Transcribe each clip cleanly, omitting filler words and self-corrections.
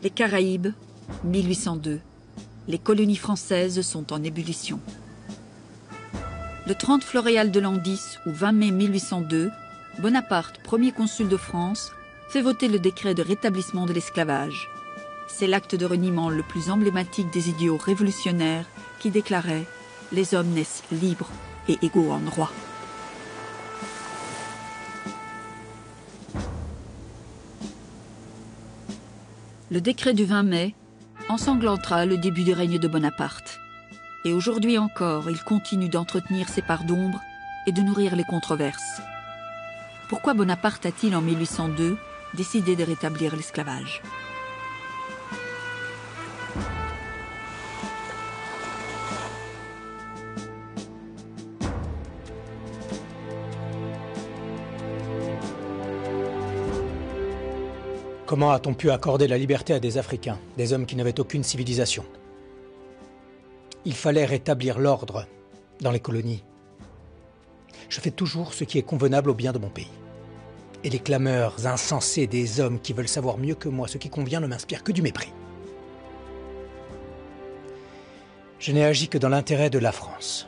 Les Caraïbes, 1802. Les colonies françaises sont en ébullition. Le 30 Floréal de l'an 10 ou 20 mai 1802, Bonaparte, premier consul de France, fait voter le décret de rétablissement de l'esclavage. C'est l'acte de reniement le plus emblématique des idéaux révolutionnaires qui déclarait « Les hommes naissent libres et égaux en droit ». Le décret du 20 mai ensanglantera le début du règne de Bonaparte. Et aujourd'hui encore, il continue d'entretenir ses parts d'ombre et de nourrir les controverses. Pourquoi Bonaparte a-t-il en 1802 décidé de rétablir l'esclavage ? Comment a-t-on pu accorder la liberté à des Africains, des hommes qui n'avaient aucune civilisation ? Il fallait rétablir l'ordre dans les colonies. Je fais toujours ce qui est convenable au bien de mon pays. Et les clameurs insensées des hommes qui veulent savoir mieux que moi ce qui convient ne m'inspirent que du mépris. Je n'ai agi que dans l'intérêt de la France.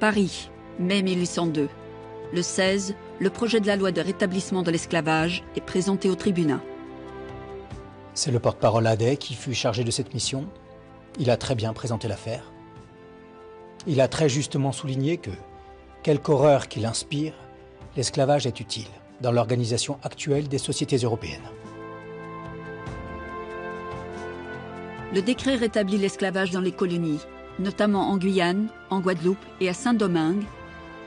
Paris, mai 1802. Le 16, le projet de la loi de rétablissement de l'esclavage est présenté au tribunat. C'est le porte-parole Adet qui fut chargé de cette mission. Il a très bien présenté l'affaire. Il a très justement souligné que, quelque horreur qu'il inspire, l'esclavage est utile dans l'organisation actuelle des sociétés européennes. Le décret rétablit l'esclavage dans les colonies, notamment en Guyane, en Guadeloupe et à Saint-Domingue,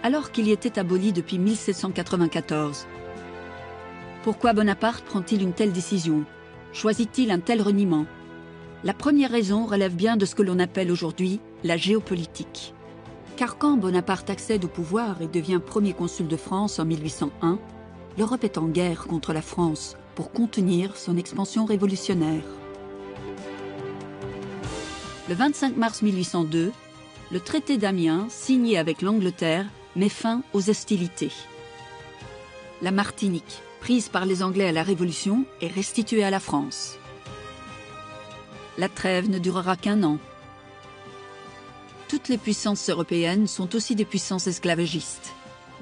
alors qu'il y était aboli depuis 1794. Pourquoi Bonaparte prend-il une telle décision? Choisit-il un tel reniement? La première raison relève bien de ce que l'on appelle aujourd'hui la géopolitique. Car quand Bonaparte accède au pouvoir et devient premier consul de France en 1801, l'Europe est en guerre contre la France pour contenir son expansion révolutionnaire. Le 25 mars 1802, le traité d'Amiens, signé avec l'Angleterre, met fin aux hostilités. La Martinique, prise par les Anglais à la Révolution, est restituée à la France. La trêve ne durera qu'1 an. Toutes les puissances européennes sont aussi des puissances esclavagistes.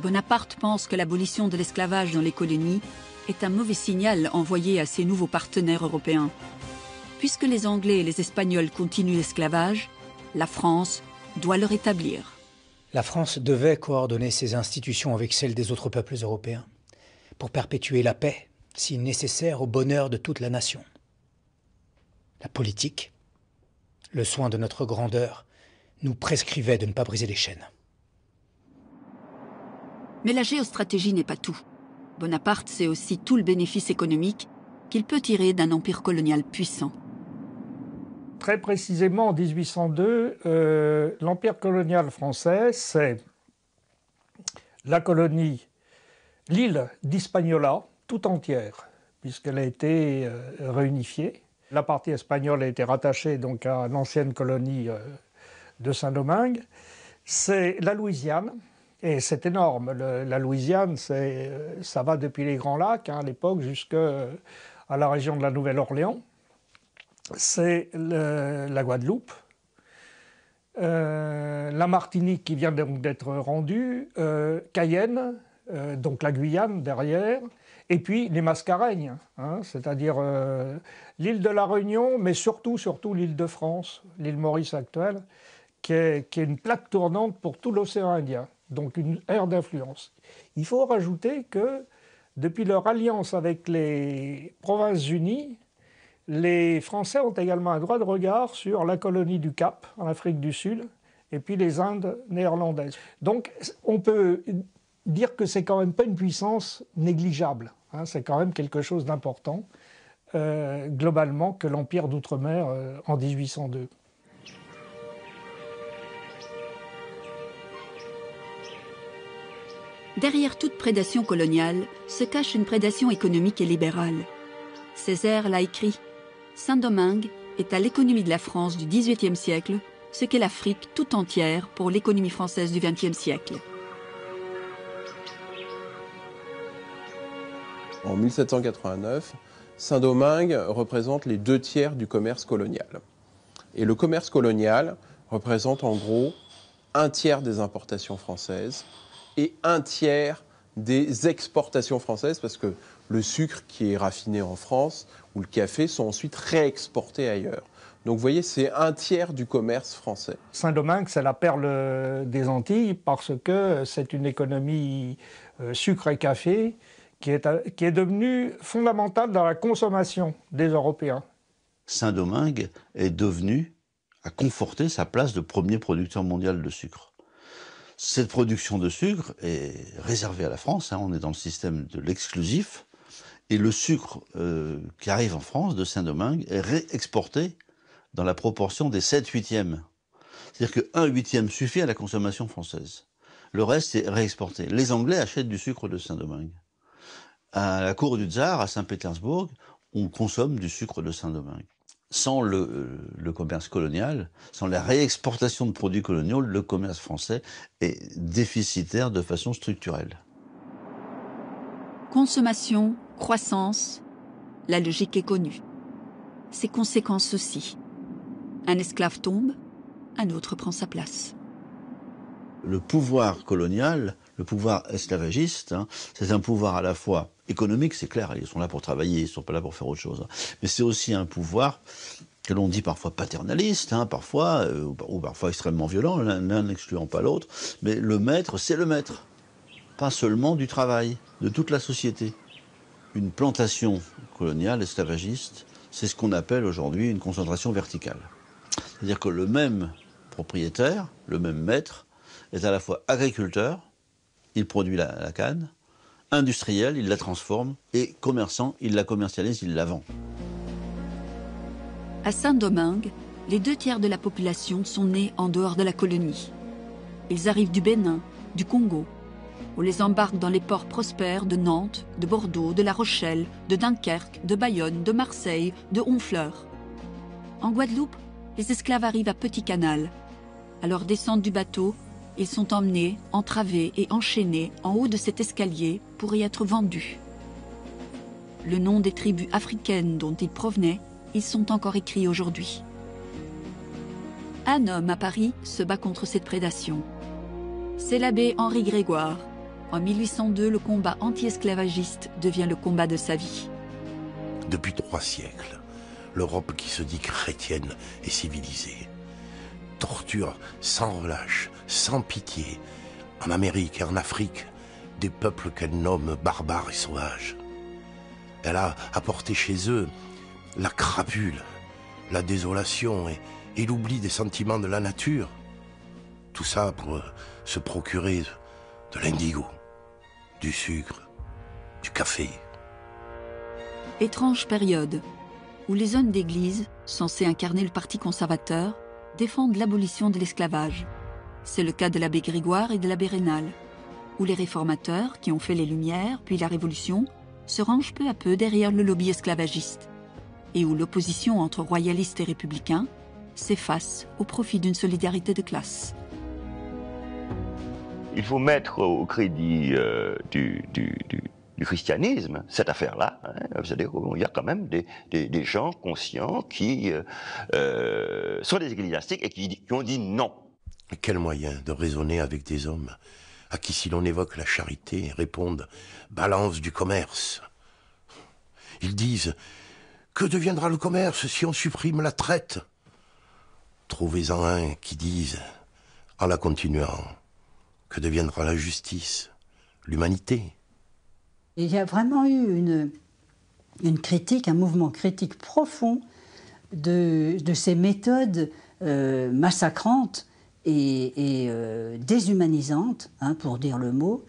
Bonaparte pense que l'abolition de l'esclavage dans les colonies est un mauvais signal envoyé à ses nouveaux partenaires européens. Puisque les Anglais et les Espagnols continuent l'esclavage, la France doit le rétablir. La France devait coordonner ses institutions avec celles des autres peuples européens pour perpétuer la paix, si nécessaire au bonheur de toute la nation. La politique, le soin de notre grandeur, nous prescrivait de ne pas briser les chaînes. Mais la géostratégie n'est pas tout. Bonaparte sait aussi tout le bénéfice économique qu'il peut tirer d'un empire colonial puissant. Très précisément, en 1802, l'empire colonial français, c'est la colonie, l'île d'Hispaniola, tout entière, puisqu'elle a été réunifiée. La partie espagnole a été rattachée donc à l'ancienne colonie de Saint-Domingue. C'est la Louisiane, et c'est énorme. La Louisiane, ça va depuis les Grands Lacs, à l'époque, jusqu'à la région de la Nouvelle-Orléans. C'est la Guadeloupe, la Martinique qui vient donc d'être rendue, Cayenne, donc la Guyane derrière, et puis les Mascareignes, c'est-à-dire l'île de la Réunion, mais surtout l'île de France, l'île Maurice actuelle, qui est une plaque tournante pour tout l'océan Indien, donc une aire d'influence. Il faut rajouter que depuis leur alliance avec les Provinces-Unies, les Français ont également un droit de regard sur la colonie du Cap, en Afrique du Sud, et puis les Indes néerlandaises. Donc on peut dire que c'est quand même pas une puissance négligeable. C'est quand même quelque chose d'important, globalement, que l'Empire d'Outre-mer en 1802. Derrière toute prédation coloniale se cache une prédation économique et libérale. Césaire l'a écrit. Saint-Domingue est à l'économie de la France du XVIIIe siècle ce qu'est l'Afrique tout entière pour l'économie française du XXe siècle. En 1789, Saint-Domingue représente les 2/3 du commerce colonial. Et le commerce colonial représente en gros 1/3 des importations françaises et 1/3 des exportations françaises, parce que le sucre qui est raffiné en France ou le café sont ensuite réexportés ailleurs. Donc vous voyez, c'est 1/3 du commerce français. Saint-Domingue, c'est la perle des Antilles parce que c'est une économie sucre et café qui est devenue fondamentale dans la consommation des Européens. Saint-Domingue a conforté sa place de premier producteur mondial de sucre. Cette production de sucre est réservée à la France, on est dans le système de l'exclusif, et le sucre qui arrive en France de Saint-Domingue est réexporté dans la proportion des 7/8. C'est-à-dire que 1/8 suffit à la consommation française. Le reste est réexporté. Les Anglais achètent du sucre de Saint-Domingue. À la cour du tsar, à Saint-Pétersbourg, on consomme du sucre de Saint-Domingue. Sans le commerce colonial, sans la réexportation de produits coloniaux, le commerce français est déficitaire de façon structurelle. Consommation, croissance, la logique est connue. Ses conséquences aussi. Un esclave tombe, un autre prend sa place. Le pouvoir colonial, le pouvoir esclavagiste, c'est un pouvoir à la fois économique, c'est clair, ils sont là pour travailler, ils ne sont pas là pour faire autre chose. Mais c'est aussi un pouvoir que l'on dit parfois paternaliste, parfois, ou parfois extrêmement violent, l'un n'excluant pas l'autre. Mais le maître, c'est le maître. Pas seulement du travail, de toute la société. Une plantation coloniale, esclavagiste, c'est ce qu'on appelle aujourd'hui une concentration verticale. C'est-à-dire que le même propriétaire, le même maître, est à la fois agriculteur, il produit la canne, industriel, il la transforme, et commerçant, il la commercialise, il la vend. À Saint-Domingue, les 2/3 de la population sont nés en dehors de la colonie. Ils arrivent du Bénin, du Congo. On les embarque dans les ports prospères de Nantes, de Bordeaux, de La Rochelle, de Dunkerque, de Bayonne, de Marseille, de Honfleur. En Guadeloupe, les esclaves arrivent à Petit Canal. À leur descente du bateau, ils sont emmenés, entravés et enchaînés en haut de cet escalier pour y être vendus. Le nom des tribus africaines dont ils provenaient, ils sont encore écrits aujourd'hui. Un homme à Paris se bat contre cette prédation. C'est l'abbé Henri Grégoire. En 1802, le combat anti-esclavagiste devient le combat de sa vie. Depuis 3 siècles, l'Europe qui se dit chrétienne et civilisée torture sans relâche, sans pitié, en Amérique et en Afrique, des peuples qu'elle nomme barbares et sauvages. Elle a apporté chez eux la crapule, la désolation et l'oubli des sentiments de la nature. Tout ça pour se procurer de l'indigo, du sucre, du café. Étrange période où les hommes d'église, censés incarner le parti conservateur, défendent l'abolition de l'esclavage. C'est le cas de l'abbé Grégoire et de l'abbé Raynal, où les réformateurs, qui ont fait les Lumières, puis la Révolution, se rangent peu à peu derrière le lobby esclavagiste, et où l'opposition entre royalistes et républicains s'efface au profit d'une solidarité de classe. Il faut mettre au crédit du christianisme cette affaire-là. C'est-à-dire qu'il y a quand même des gens conscients qui sont des ecclésiastiques et qui ont dit non. Quel moyen de raisonner avec des hommes à qui, si l'on évoque la charité, répondent « balance du commerce ». Ils disent « que deviendra le commerce si on supprime la traite ?» Trouvez-en un qui dise, en la continuant, que deviendra la justice, l'humanité. Il y a vraiment eu une critique, un mouvement critique profond de ces méthodes massacrantes et déshumanisantes, pour dire le mot,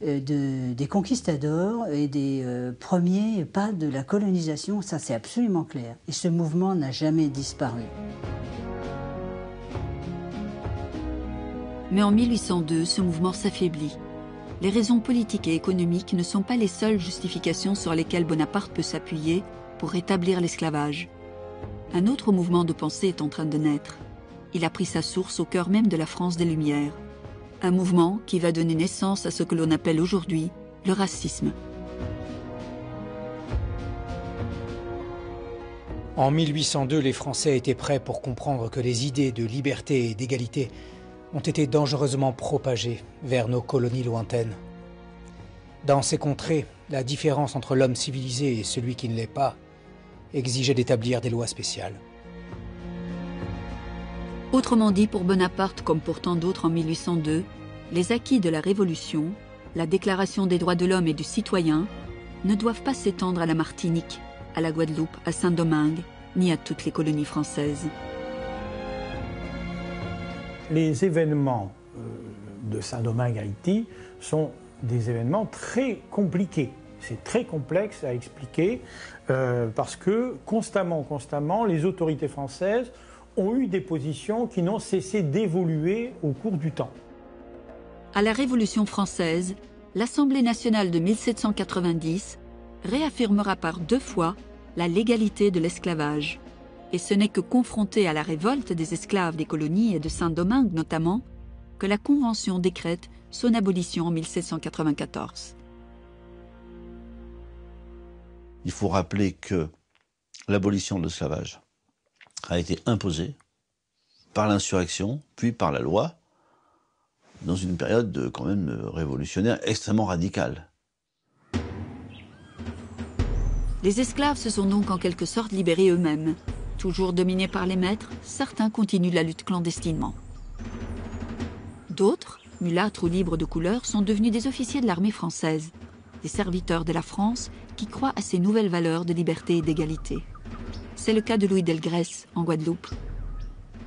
des conquistadors et des premiers pas de la colonisation. Ça, c'est absolument clair. Et ce mouvement n'a jamais disparu. Mais en 1802, ce mouvement s'affaiblit. Les raisons politiques et économiques ne sont pas les seules justifications sur lesquelles Bonaparte peut s'appuyer pour rétablir l'esclavage. Un autre mouvement de pensée est en train de naître. Il a pris sa source au cœur même de la France des Lumières. Un mouvement qui va donner naissance à ce que l'on appelle aujourd'hui le racisme. En 1802, les Français étaient prêts pour comprendre que les idées de liberté et d'égalité ont été dangereusement propagées vers nos colonies lointaines. Dans ces contrées, la différence entre l'homme civilisé et celui qui ne l'est pas exigeait d'établir des lois spéciales. Autrement dit, pour Bonaparte, comme pour tant d'autres en 1802, les acquis de la Révolution, la Déclaration des droits de l'homme et du citoyen, ne doivent pas s'étendre à la Martinique, à la Guadeloupe, à Saint-Domingue, ni à toutes les colonies françaises. Les événements de Saint-Domingue-Haïti sont des événements très compliqués. C'est très complexe à expliquer parce que constamment, les autorités françaises ont eu des positions qui n'ont cessé d'évoluer au cours du temps. À la Révolution française, l'Assemblée nationale de 1790 réaffirmera par 2 fois la légalité de l'esclavage. Et ce n'est que confronté à la révolte des esclaves des colonies et de Saint-Domingue notamment, que la Convention décrète son abolition en 1794. Il faut rappeler que l'abolition de l'esclavage a été imposée par l'insurrection, puis par la loi, dans une période quand même révolutionnaire extrêmement radicale. Les esclaves se sont donc en quelque sorte libérés eux-mêmes. Toujours dominés par les maîtres, certains continuent la lutte clandestinement. D'autres, mulâtres ou libres de couleur, sont devenus des officiers de l'armée française, des serviteurs de la France qui croient à ces nouvelles valeurs de liberté et d'égalité. C'est le cas de Louis Delgrès, en Guadeloupe.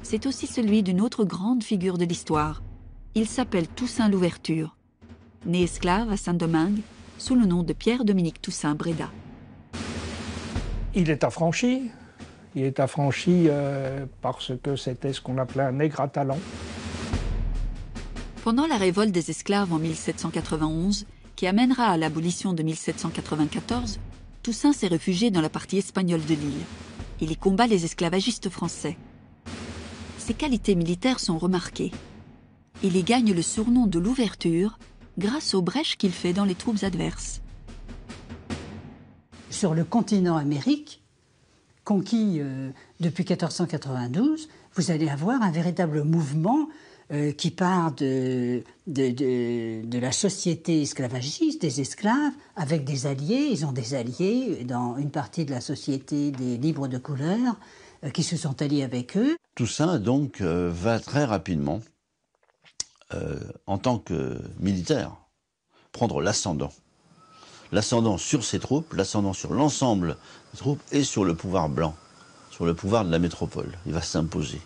C'est aussi celui d'une autre grande figure de l'histoire. Il s'appelle Toussaint Louverture, né esclave à Saint-Domingue, sous le nom de Pierre-Dominique Toussaint Bréda. Il est affranchi. Il est affranchi parce que c'était ce qu'on appelait un nègre à talent. Pendant la révolte des esclaves en 1791, qui amènera à l'abolition de 1794, Toussaint s'est réfugié dans la partie espagnole de l'île. Il y combat les esclavagistes français. Ses qualités militaires sont remarquées. Il y gagne le surnom de l'ouverture grâce aux brèches qu'il fait dans les troupes adverses. Sur le continent Amérique, conquis depuis 1492, vous allez avoir un véritable mouvement qui part de la société esclavagiste, des esclaves, avec des alliés. Ils ont des alliés dans une partie de la société des libres de couleur qui se sont alliés avec eux. Toussaint, donc, va très rapidement, en tant que militaire, prendre l'ascendant. L'ascendant sur ses troupes, l'ascendant sur l'ensemble des troupes et sur le pouvoir blanc, sur le pouvoir de la métropole. Il va s'imposer.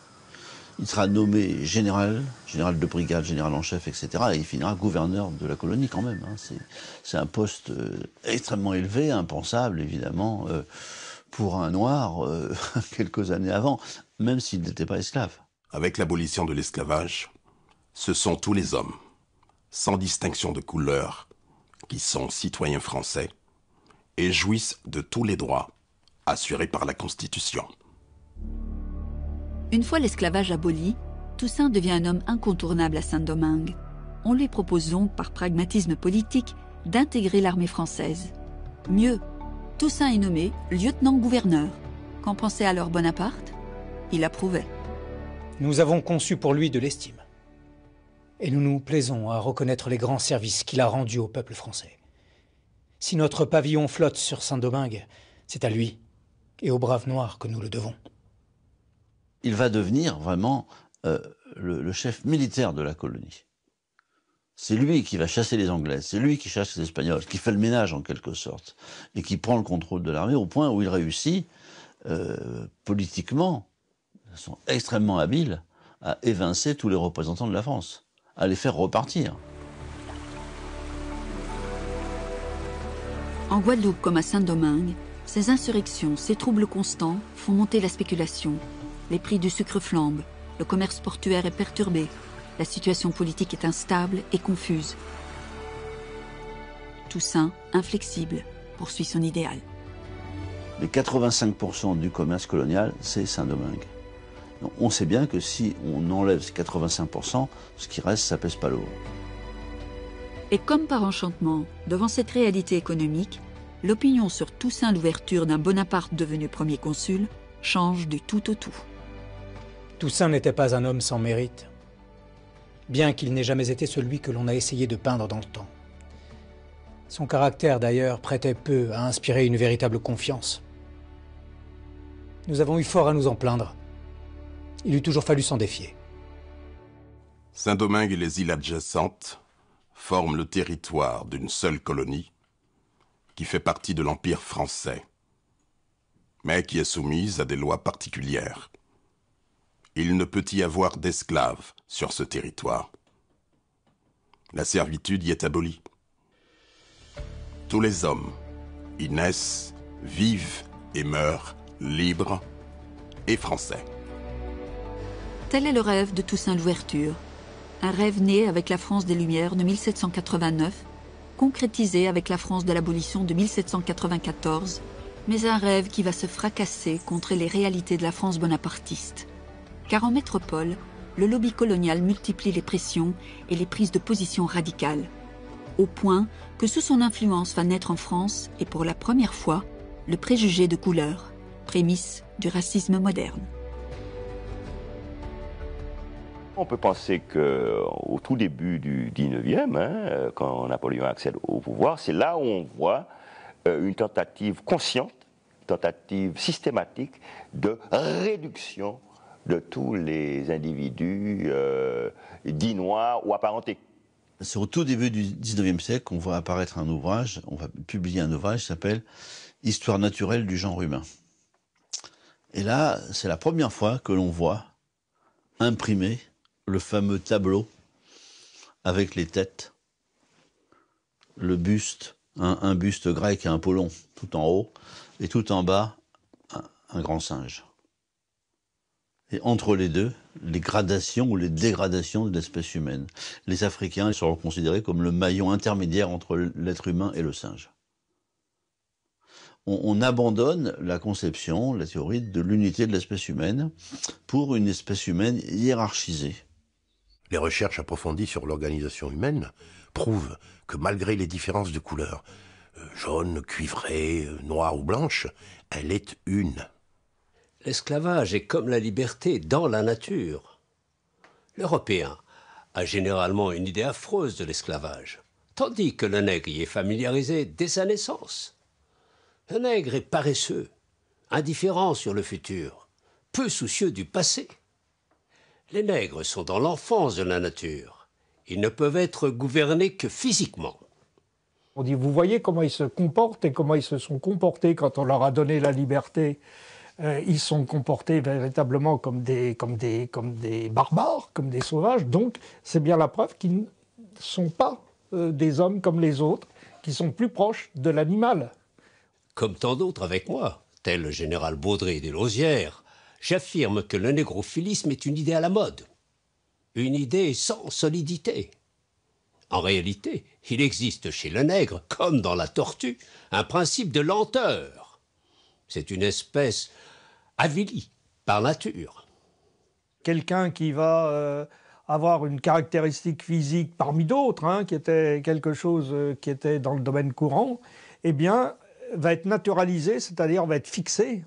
Il sera nommé général de brigade, général en chef, etc. Et il finira gouverneur de la colonie quand même. C'est un poste extrêmement élevé, impensable évidemment, pour un noir quelques années avant, même s'il n'était pas esclave. Avec l'abolition de l'esclavage, ce sont tous les hommes, sans distinction de couleur, qui sont citoyens français et jouissent de tous les droits assurés par la Constitution. Une fois l'esclavage aboli, Toussaint devient un homme incontournable à Saint-Domingue. On lui propose donc, par pragmatisme politique, d'intégrer l'armée française. Mieux, Toussaint est nommé lieutenant-gouverneur. Qu'en pensait alors Bonaparte? Il approuvait. Nous avons conçu pour lui de l'estime. Et nous nous plaisons à reconnaître les grands services qu'il a rendus au peuple français. Si notre pavillon flotte sur Saint-Domingue, c'est à lui et aux braves noirs que nous le devons. Il va devenir vraiment le chef militaire de la colonie. C'est lui qui va chasser les Anglais, c'est lui qui chasse les Espagnols, qui fait le ménage en quelque sorte, et qui prend le contrôle de l'armée au point où il réussit politiquement, de façon extrêmement habile, à évincer tous les représentants de la France, à les faire repartir. En Guadeloupe comme à Saint-Domingue, ces insurrections, ces troubles constants font monter la spéculation. Les prix du sucre flambent, le commerce portuaire est perturbé, la situation politique est instable et confuse. Toussaint, inflexible, poursuit son idéal. Les 85% du commerce colonial, c'est Saint-Domingue. Donc on sait bien que si on enlève ces 85%, ce qui reste, ça pèse pas lourd. Et comme par enchantement, devant cette réalité économique, l'opinion sur Toussaint Louverture d'un Bonaparte devenu premier consul change du tout au tout. Toussaint n'était pas un homme sans mérite, bien qu'il n'ait jamais été celui que l'on a essayé de peindre dans le temps. Son caractère, d'ailleurs, prêtait peu à inspirer une véritable confiance. Nous avons eu fort à nous en plaindre. Il eût toujours fallu s'en défier. Saint-Domingue et les îles adjacentes forment le territoire d'une seule colonie qui fait partie de l'Empire français, mais qui est soumise à des lois particulières. Il ne peut y avoir d'esclaves sur ce territoire. La servitude y est abolie. Tous les hommes y naissent, vivent et meurent libres et français. Tel est le rêve de Toussaint Louverture. Un rêve né avec la France des Lumières de 1789, concrétisé avec la France de l'abolition de 1794, mais un rêve qui va se fracasser contre les réalités de la France bonapartiste. Car en métropole, le lobby colonial multiplie les pressions et les prises de position radicales, au point que sous son influence va naître en France, et pour la première fois, le préjugé de couleur, prémisse du racisme moderne. On peut penser qu'au tout début du 19e, quand Napoléon accède au pouvoir, c'est là où on voit une tentative consciente, une tentative systématique de réduction de tous les individus dits noirs ou apparentés. C'est au tout début du 19e siècle qu'on voit apparaître un ouvrage, on va publier un ouvrage qui s'appelle « Histoire naturelle du genre humain ». Et là, c'est la première fois que l'on voit imprimer le fameux tableau avec les têtes, le buste, un buste grec et un Apollon tout en haut, et tout en bas, un grand singe. Et entre les deux, les gradations ou les dégradations de l'espèce humaine. Les Africains sont considérés comme le maillon intermédiaire entre l'être humain et le singe. On abandonne la conception, la théorie de l'unité de l'espèce humaine pour une espèce humaine hiérarchisée. Les recherches approfondies sur l'organisation humaine prouvent que malgré les différences de couleur, jaune, cuivrée, noire ou blanche, elle est une. L'esclavage est comme la liberté dans la nature. L'Européen a généralement une idée affreuse de l'esclavage, tandis que le nègre y est familiarisé dès sa naissance. Le nègre est paresseux, indifférent sur le futur, peu soucieux du passé. Les nègres sont dans l'enfance de la nature. Ils ne peuvent être gouvernés que physiquement. On dit, vous voyez comment ils se comportent et comment ils se sont comportés quand on leur a donné la liberté. Ils sont comportés véritablement comme des barbares, comme des sauvages. Donc, c'est bien la preuve qu'ils ne sont pas des hommes comme les autres, qui sont plus proches de l'animal. Comme tant d'autres avec moi, tel le général Baudry des Lausières, j'affirme que le négrophilisme est une idée à la mode, une idée sans solidité. En réalité, il existe chez le nègre, comme dans la tortue, un principe de lenteur. C'est une espèce avilie par nature. Quelqu'un qui va avoir une caractéristique physique parmi d'autres, qui était quelque chose qui était dans le domaine courant, eh bien, va être naturalisé, c'est-à-dire va être fixé,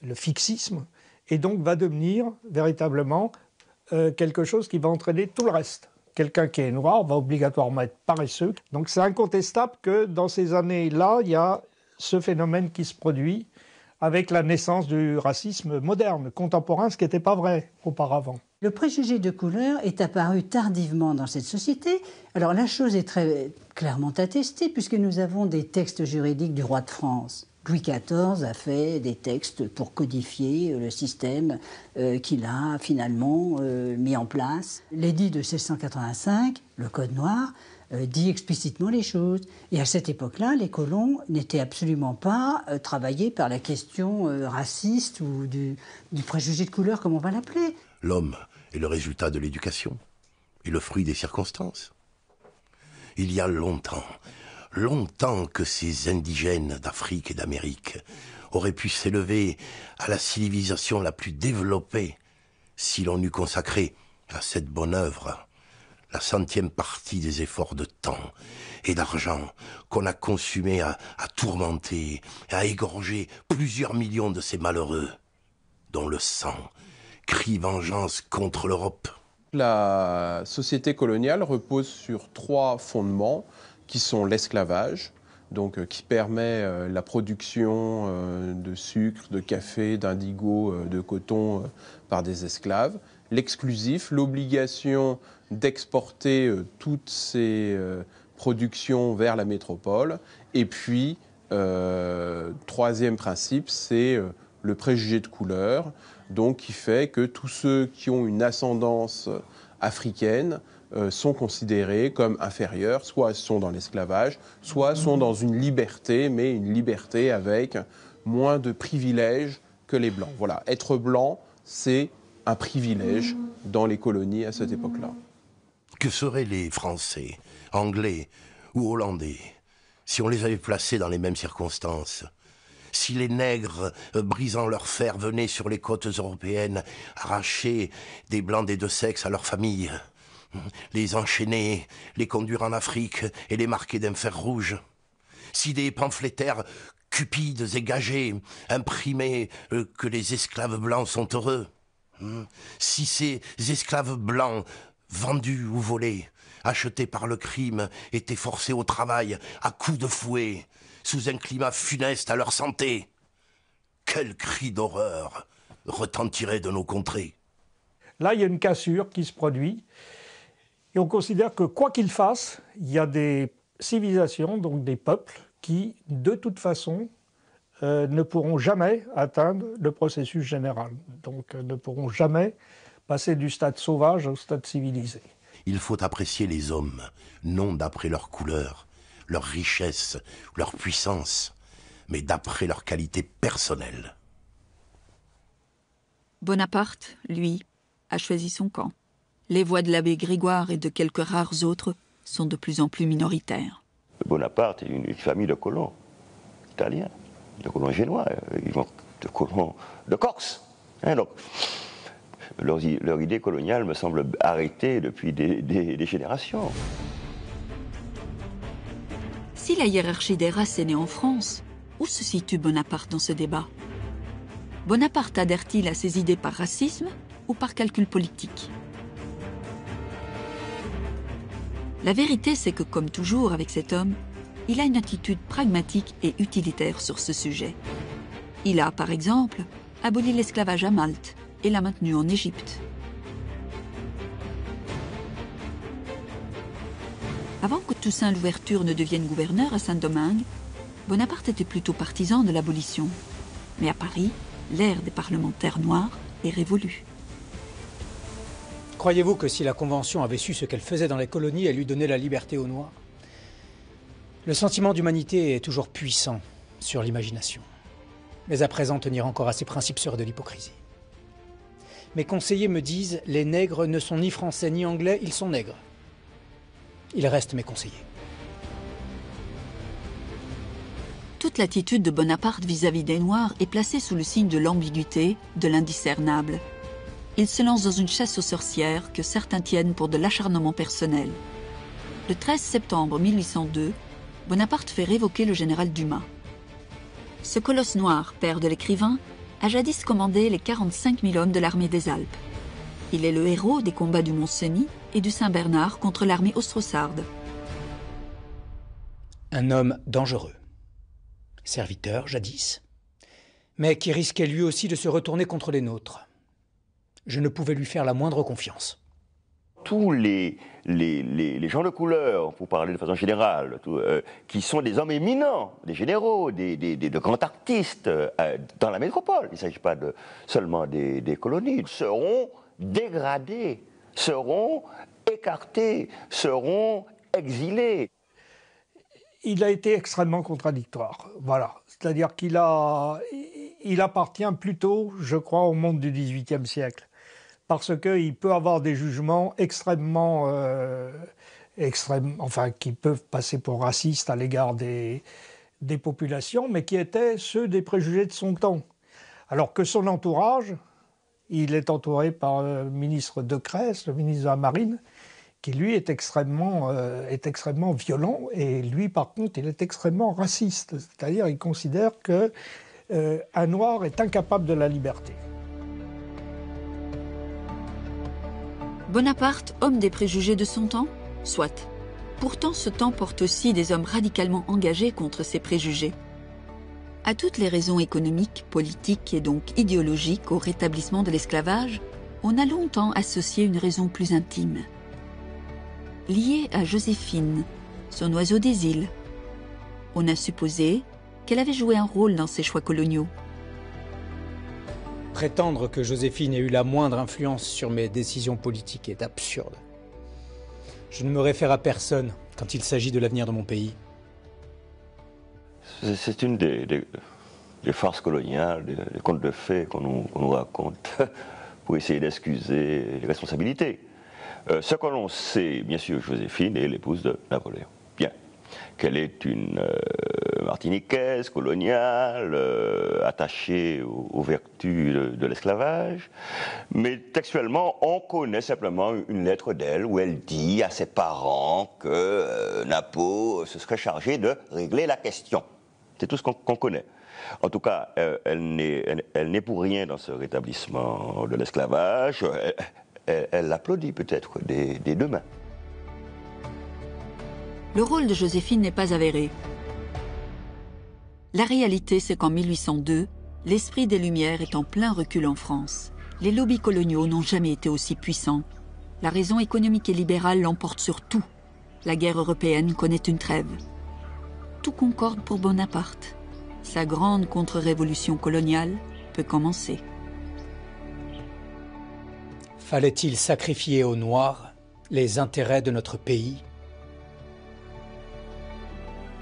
le fixisme, et donc va devenir véritablement quelque chose qui va entraîner tout le reste. Quelqu'un qui est noir va obligatoirement être paresseux. Donc c'est incontestable que dans ces années-là, il y a ce phénomène qui se produit avec la naissance du racisme moderne, contemporain, ce qui n'était pas vrai auparavant. Le préjugé de couleur est apparu tardivement dans cette société. Alors la chose est très clairement attestée puisque nous avons des textes juridiques du roi de France. Louis XIV a fait des textes pour codifier le système qu'il a finalement mis en place. L'édit de 1685, le Code noir, dit explicitement les choses. Et à cette époque-là, les colons n'étaient absolument pas travaillés par la question raciste ou du préjugé de couleur, comme on va l'appeler. L'homme est le résultat de l'éducation et le fruit des circonstances. Il y a longtemps que ces indigènes d'Afrique et d'Amérique auraient pu s'élever à la civilisation la plus développée si l'on eût consacré à cette bonne œuvre la 100e partie des efforts de temps et d'argent qu'on a consumé à tourmenter, à égorger plusieurs millions de ces malheureux. dont le sang crie vengeance contre l'Europe. La société coloniale repose sur 3 fondements qui sont l'esclavage, donc qui permet la production de sucre, de café, d'indigo, de coton par des esclaves, l'exclusif, l'obligation d'exporter toutes ces productions vers la métropole, et puis troisième principe, c'est le préjugé de couleur, donc qui fait que tous ceux qui ont une ascendance africaine sont considérés comme inférieurs, soit sont dans l'esclavage, soit sont dans une liberté, mais une liberté avec moins de privilèges que les Blancs. Voilà, être blanc, c'est un privilège dans les colonies à cette époque-là. Que seraient les Français, Anglais ou Hollandais si on les avait placés dans les mêmes circonstances? Si les nègres, brisant leur fer, venaient sur les côtes européennes arracher des blancs des 2 sexes à leur famille, les enchaîner, les conduire en Afrique et les marquer d'un fer rouge. Si des pamphlétaires cupides et gagés imprimaient que les esclaves blancs sont heureux. Si ces esclaves blancs, vendus ou volés, achetés par le crime, étaient forcés au travail à coups de fouet, sous un climat funeste à leur santé, quel cri d'horreur retentirait de nos contrées. Là, il y a une cassure qui se produit. Et on considère que quoi qu'il fasse, il y a des civilisations, donc des peuples, qui, de toute façon, ne pourront jamais atteindre le processus général. Donc, ne pourront jamais passer du stade sauvage au stade civilisé. Il faut apprécier les hommes, non d'après leur couleur, leur richesse, leur puissance, mais d'après leur qualité personnelle. Bonaparte, lui, a choisi son camp. Les voix de l'abbé Grégoire et de quelques rares autres sont de plus en plus minoritaires. Bonaparte est une famille de colons italiens, de colons génois, de colons de Corse. Donc, leur idée coloniale me semble arrêtée depuis des générations. Si la hiérarchie des races est née en France, où se situe Bonaparte dans ce débat? Bonaparte adhère-t-il à ses idées par racisme ou par calcul politique? La vérité, c'est que, comme toujours avec cet homme, il a une attitude pragmatique et utilitaire sur ce sujet. Il a, par exemple, aboli l'esclavage à Malte et l'a maintenu en Égypte. Avant que Toussaint Louverture ne devienne gouverneur à Saint-Domingue, Bonaparte était plutôt partisan de l'abolition. Mais à Paris, l'ère des parlementaires noirs est révolue. Croyez-vous que si la Convention avait su ce qu'elle faisait dans les colonies, elle lui donnait la liberté aux Noirs? Le sentiment d'humanité est toujours puissant sur l'imagination. Mais à présent, tenir encore à ses principes serait de l'hypocrisie. Mes conseillers me disent « Les nègres ne sont ni français ni anglais, ils sont nègres ». Ils restent mes conseillers. Toute l'attitude de Bonaparte vis-à-vis des Noirs est placée sous le signe de l'ambiguïté, de l'indiscernable. Il se lance dans une chasse aux sorcières que certains tiennent pour de l'acharnement personnel. Le 13 septembre 1802, Bonaparte fait révoquer le général Dumas. Ce colosse noir, père de l'écrivain, a jadis commandé les 45 000 hommes de l'armée des Alpes. Il est le héros des combats du Mont-Cenis et du Saint-Bernard contre l'armée austro-sarde. Un homme dangereux, serviteur jadis, mais qui risquait lui aussi de se retourner contre les nôtres. Je ne pouvais lui faire la moindre confiance. Tous les gens de couleur, pour parler de façon générale, qui sont des hommes éminents, des généraux, de grands artistes dans la métropole, il ne s'agit pas seulement des colonies, seront dégradés, seront écartés, seront exilés. Il a été extrêmement contradictoire, voilà. C'est-à-dire qu'il appartient plutôt, je crois, au monde du XVIIIe siècle. Parce qu'il peut avoir des jugements extrêmement, qui peuvent passer pour racistes à l'égard des populations, mais qui étaient ceux des préjugés de son temps. Alors que son entourage, il est entouré par le ministre Decrès, le ministre de la Marine, qui lui est extrêmement violent, et lui par contre il est extrêmement raciste, c'est-à-dire il considère qu'un noir est incapable de la liberté. Bonaparte, homme des préjugés de son temps? Soit. Pourtant, ce temps porte aussi des hommes radicalement engagés contre ces préjugés. À toutes les raisons économiques, politiques et donc idéologiques au rétablissement de l'esclavage, on a longtemps associé une raison plus intime. Liée à Joséphine, son oiseau des îles. On a supposé qu'elle avait joué un rôle dans ses choix coloniaux. Prétendre que Joséphine ait eu la moindre influence sur mes décisions politiques est absurde. Je ne me réfère à personne quand il s'agit de l'avenir de mon pays. C'est une des farces coloniales, des contes de fées qu'on nous raconte pour essayer d'excuser les responsabilités. Ce que l'on sait, bien sûr, Joséphine est l'épouse de Napoléon. Bien. Qu'elle est une martiniquaise, coloniale, attachée aux vertus de l'esclavage. Mais textuellement, on connaît simplement une lettre d'elle où elle dit à ses parents que Napo se serait chargé de régler la question. C'est tout ce qu'on connaît. En tout cas, elle n'est pour rien dans ce rétablissement de l'esclavage. Elle l'applaudit peut-être des deux mains. Le rôle de Joséphine n'est pas avéré. La réalité, c'est qu'en 1802, l'esprit des Lumières est en plein recul en France. Les lobbies coloniaux n'ont jamais été aussi puissants. La raison économique et libérale l'emporte sur tout. La guerre européenne connaît une trêve. Tout concorde pour Bonaparte. Sa grande contre-révolution coloniale peut commencer. Fallait-il sacrifier aux Noirs les intérêts de notre pays ?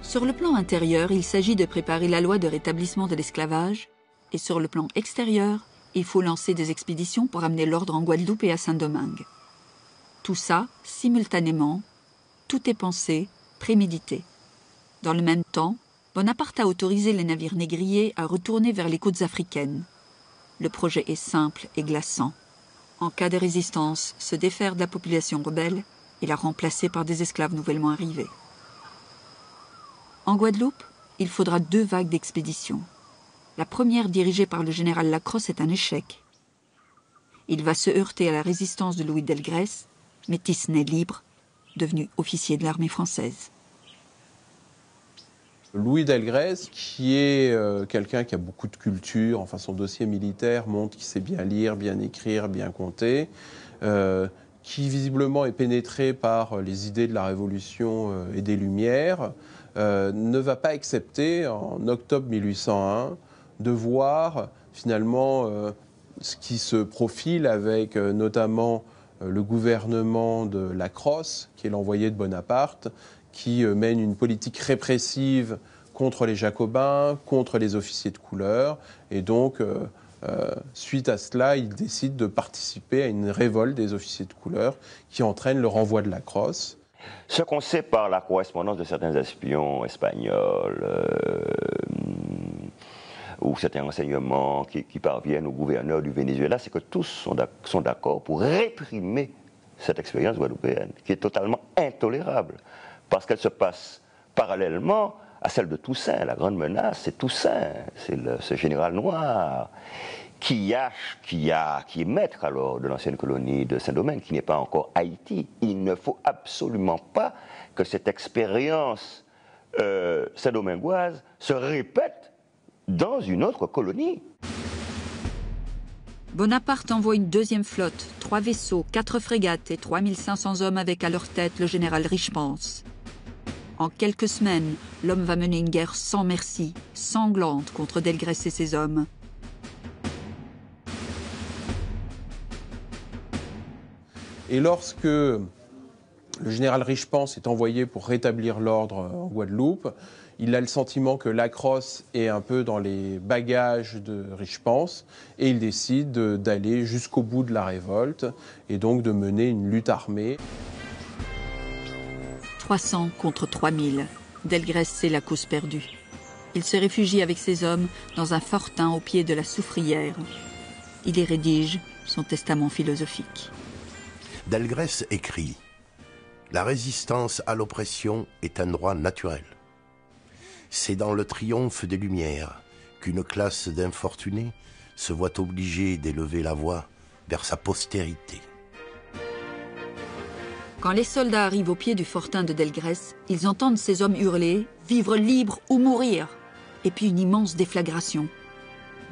Sur le plan intérieur, il s'agit de préparer la loi de rétablissement de l'esclavage, et sur le plan extérieur, il faut lancer des expéditions pour amener l'ordre en Guadeloupe et à Saint-Domingue. Tout ça, simultanément, tout est pensé, prémédité. Dans le même temps, Bonaparte a autorisé les navires négriers à retourner vers les côtes africaines. Le projet est simple et glaçant. En cas de résistance, se défaire de la population rebelle et la remplacer par des esclaves nouvellement arrivés. En Guadeloupe, il faudra 2 vagues d'expéditions. La première, dirigée par le général Lacrosse, est un échec. Il va se heurter à la résistance de Louis Delgrès, métis né libre, devenu officier de l'armée française. Louis Delgrès, qui est quelqu'un qui a beaucoup de culture, enfin son dossier militaire montre qu'il sait bien lire, bien écrire, bien compter, qui visiblement est pénétré par les idées de la Révolution et des Lumières, ne va pas accepter, en octobre 1801, de voir finalement ce qui se profile avec notamment le gouvernement de Lacrosse, qui est l'envoyé de Bonaparte, qui mène une politique répressive contre les Jacobins, contre les officiers de couleur. Et donc, suite à cela, il décide de participer à une révolte des officiers de couleur qui entraîne le renvoi de Lacrosse. Ce qu'on sait par la correspondance de certains espions espagnols ou certains renseignements qui parviennent au gouverneur du Venezuela, c'est que tous sont d'accord pour réprimer cette expérience guadeloupéenne, qui est totalement intolérable, parce qu'elle se passe parallèlement à celle de Toussaint. La grande menace, c'est Toussaint, c'est ce général noir qui est maître alors de l'ancienne colonie de Saint-Domingue, qui n'est pas encore Haïti. Il ne faut absolument pas que cette expérience saint-domingoise se répète dans une autre colonie. Bonaparte envoie une 2e flotte, 3 vaisseaux, 4 frégates et 3500 hommes avec à leur tête le général Richepense. En quelques semaines, l'homme va mener une guerre sans merci, sanglante contre Delgrès et ses hommes. Et lorsque le général Richepense est envoyé pour rétablir l'ordre en Guadeloupe, il a le sentiment que Lacrosse est un peu dans les bagages de Richepense et il décide d'aller jusqu'au bout de la révolte et donc de mener une lutte armée. 300 contre 3000. Delgrès c'est la cause perdue. Il se réfugie avec ses hommes dans un fortin au pied de la Soufrière. Il y rédige son testament philosophique. Delgrès écrit « La résistance à l'oppression est un droit naturel. C'est dans le triomphe des Lumières qu'une classe d'infortunés se voit obligée d'élever la voix vers sa postérité. » Quand les soldats arrivent au pied du fortin de Delgrès, ils entendent ces hommes hurler « Vivre libre ou mourir !» Et puis une immense déflagration.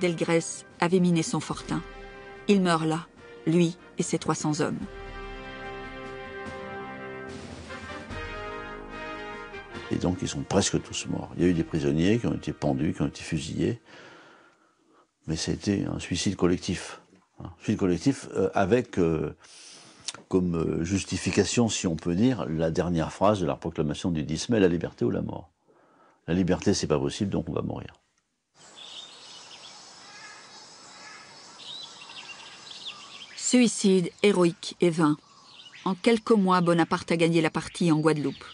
Delgrès avait miné son fortin. Il meurt là, lui et ses 300 hommes. Et donc ils sont presque tous morts. Il y a eu des prisonniers qui ont été pendus, qui ont été fusillés. Mais c'était un suicide collectif. Un suicide collectif avec comme justification, si on peut dire, la dernière phrase de la proclamation du 10 mai, la liberté ou la mort. La liberté, c'est pas possible, donc on va mourir. Suicide héroïque et vain. En quelques mois, Bonaparte a gagné la partie en Guadeloupe.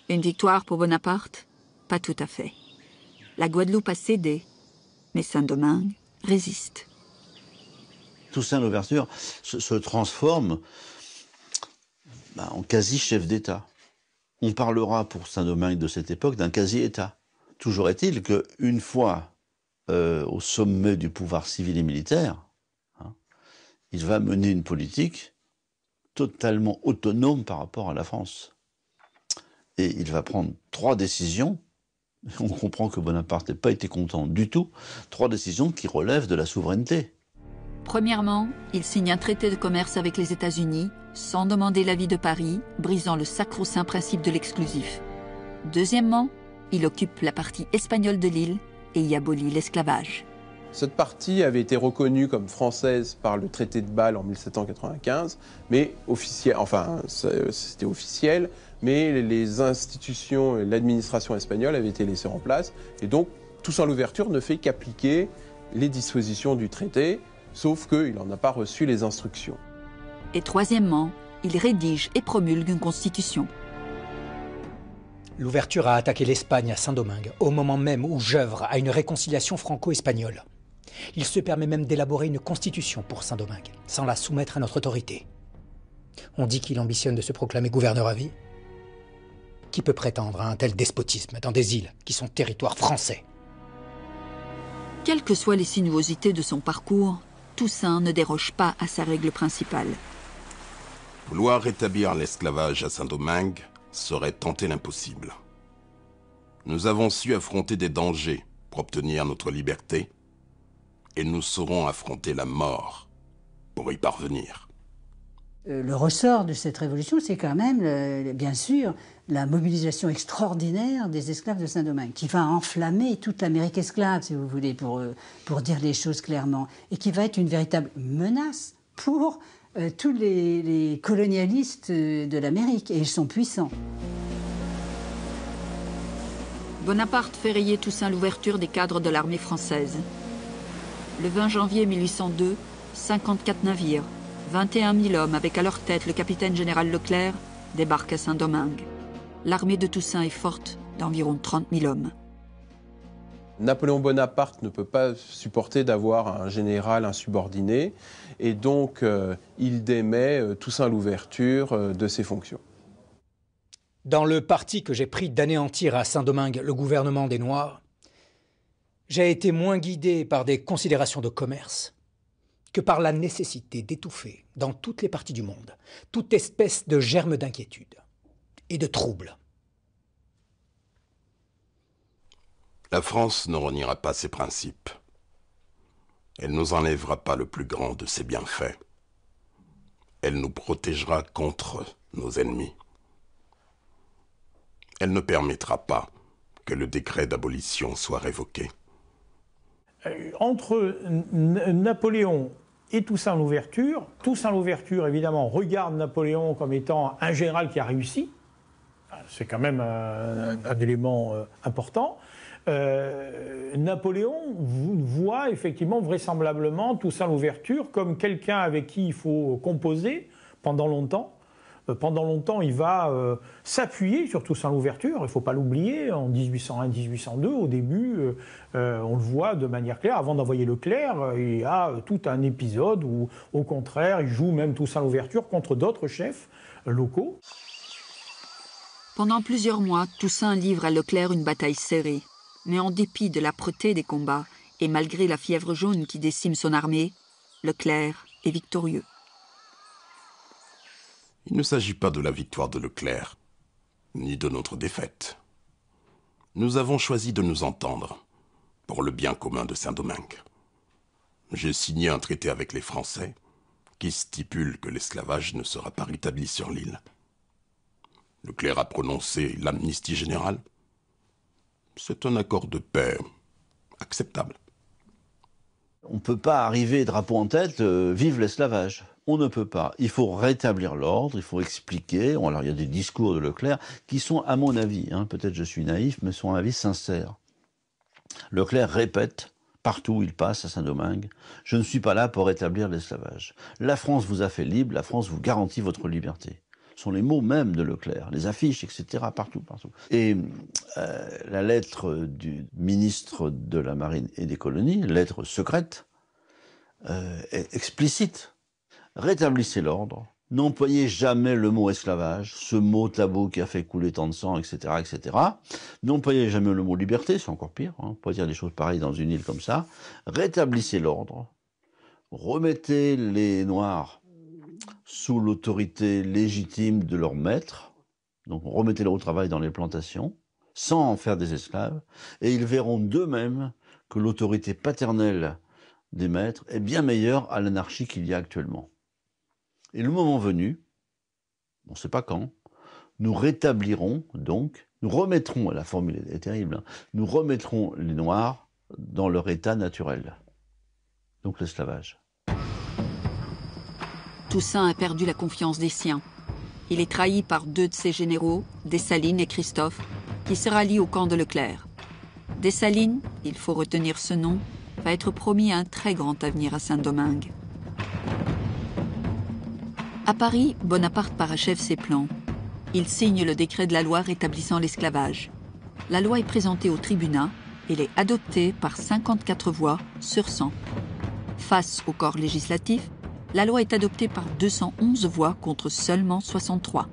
Une victoire pour Bonaparte? Pas tout à fait. La Guadeloupe a cédé, mais Saint-Domingue résiste. Toussaint Louverture se transforme en quasi-chef d'État. On parlera pour Saint-Domingue de cette époque d'un quasi-État. Toujours est-il qu'une fois au sommet du pouvoir civil et militaire, il va mener une politique totalement autonome par rapport à la France. Et il va prendre 3 décisions. On comprend que Bonaparte n'a pas été content du tout. 3 décisions qui relèvent de la souveraineté. Premièrement, il signe un traité de commerce avec les États-Unis, sans demander l'avis de Paris, brisant le sacro-saint principe de l'exclusif. Deuxièmement, il occupe la partie espagnole de l'île et y abolit l'esclavage. Cette partie avait été reconnue comme française par le traité de Bâle en 1795, mais c'était officiel, mais les institutions et l'administration espagnole avaient été laissées en place, et donc Toussaint Louverture ne fait qu'appliquer les dispositions du traité, sauf qu'il n'en a pas reçu les instructions. Et troisièmement, il rédige et promulgue une constitution. Louverture a attaqué l'Espagne à Saint-Domingue, au moment même où j'œuvre à une réconciliation franco-espagnole. Il se permet même d'élaborer une constitution pour Saint-Domingue, sans la soumettre à notre autorité. On dit qu'il ambitionne de se proclamer gouverneur à vie. Qui peut prétendre à un tel despotisme dans des îles qui sont territoires français? Quelles que soient les sinuosités de son parcours, Toussaint ne déroge pas à sa règle principale. Vouloir rétablir l'esclavage à Saint-Domingue serait tenter l'impossible. Nous avons su affronter des dangers pour obtenir notre liberté, et nous saurons affronter la mort pour y parvenir. Le ressort de cette révolution, c'est quand même, bien sûr, la mobilisation extraordinaire des esclaves de Saint-Domingue, qui va enflammer toute l'Amérique esclave, si vous voulez, pour dire les choses clairement, et qui va être une véritable menace pour tous les colonialistes de l'Amérique, et ils sont puissants. Bonaparte fait rayer Toussaint Louverture des cadres de l'armée française. Le 20 janvier 1802, 54 navires, 21 000 hommes avec à leur tête le capitaine général Leclerc, débarquent à Saint-Domingue. L'armée de Toussaint est forte d'environ 30 000 hommes. Napoléon Bonaparte ne peut pas supporter d'avoir un général insubordinné et donc il démet Toussaint Louverture de ses fonctions. Dans le parti que j'ai pris d'anéantir à Saint-Domingue le gouvernement des Noirs, j'ai été moins guidé par des considérations de commerce que par la nécessité d'étouffer dans toutes les parties du monde toute espèce de germe d'inquiétude et de trouble. La France ne reniera pas ses principes. Elle ne nous enlèvera pas le plus grand de ses bienfaits. Elle nous protégera contre nos ennemis. Elle ne permettra pas que le décret d'abolition soit révoqué. Entre Napoléon et Toussaint Louverture évidemment regarde Napoléon comme étant un général qui a réussi. C'est quand même un élément important. Napoléon voit effectivement vraisemblablement Toussaint Louverture comme quelqu'un avec qui il faut composer pendant longtemps. Pendant longtemps, il va s'appuyer sur Toussaint Louverture, il ne faut pas l'oublier, en 1801-1802, au début, on le voit de manière claire, avant d'envoyer Leclerc, il y a tout un épisode où, au contraire, il joue même Toussaint Louverture contre d'autres chefs locaux. Pendant plusieurs mois, Toussaint livre à Leclerc une bataille serrée. Mais en dépit de l'âpreté des combats et malgré la fièvre jaune qui décime son armée, Leclerc est victorieux. Il ne s'agit pas de la victoire de Leclerc, ni de notre défaite. Nous avons choisi de nous entendre pour le bien commun de Saint-Domingue. J'ai signé un traité avec les Français qui stipule que l'esclavage ne sera pas rétabli sur l'île. Leclerc a prononcé l'amnistie générale. C'est un accord de paix acceptable. On ne peut pas arriver drapeau en tête, vive l'esclavage. On ne peut pas. Il faut rétablir l'ordre, il faut expliquer. Alors il y a des discours de Leclerc qui sont, à mon avis, peut-être je suis naïf, mais sont à mon avis sincères. Leclerc répète, partout où il passe à Saint-Domingue, « Je ne suis pas là pour rétablir l'esclavage. La France vous a fait libre, la France vous garantit votre liberté. » Ce sont les mots mêmes de Leclerc, les affiches, etc., partout. Et la lettre du ministre de la Marine et des Colonies, lettre secrète, est explicite. Rétablissez l'ordre, n'employez jamais le mot esclavage, ce mot tabou qui a fait couler tant de sang, etc., etc. N'employez jamais le mot liberté, c'est encore pire, on peut dire des choses pareilles dans une île comme ça. Rétablissez l'ordre, remettez les Noirs sous l'autorité légitime de leur maître, donc remettez-les au travail dans les plantations, sans en faire des esclaves, et ils verront d'eux-mêmes que l'autorité paternelle des maîtres est bien meilleure à l'anarchie qu'il y a actuellement. Et le moment venu, on ne sait pas quand, nous rétablirons donc, nous remettrons, la formule est terrible, nous remettrons les Noirs dans leur état naturel, donc l'esclavage. Toussaint a perdu la confiance des siens. Il est trahi par deux de ses généraux, Dessalines et Christophe, qui se rallient au camp de Leclerc. Dessalines, il faut retenir ce nom, va être promis un très grand avenir à Saint-Domingue. À Paris, Bonaparte parachève ses plans. Il signe le décret de la loi rétablissant l'esclavage. La loi est présentée au tribunat et elle est adoptée par 54 voix sur 100. Face au corps législatif, la loi est adoptée par 211 voix contre seulement 63.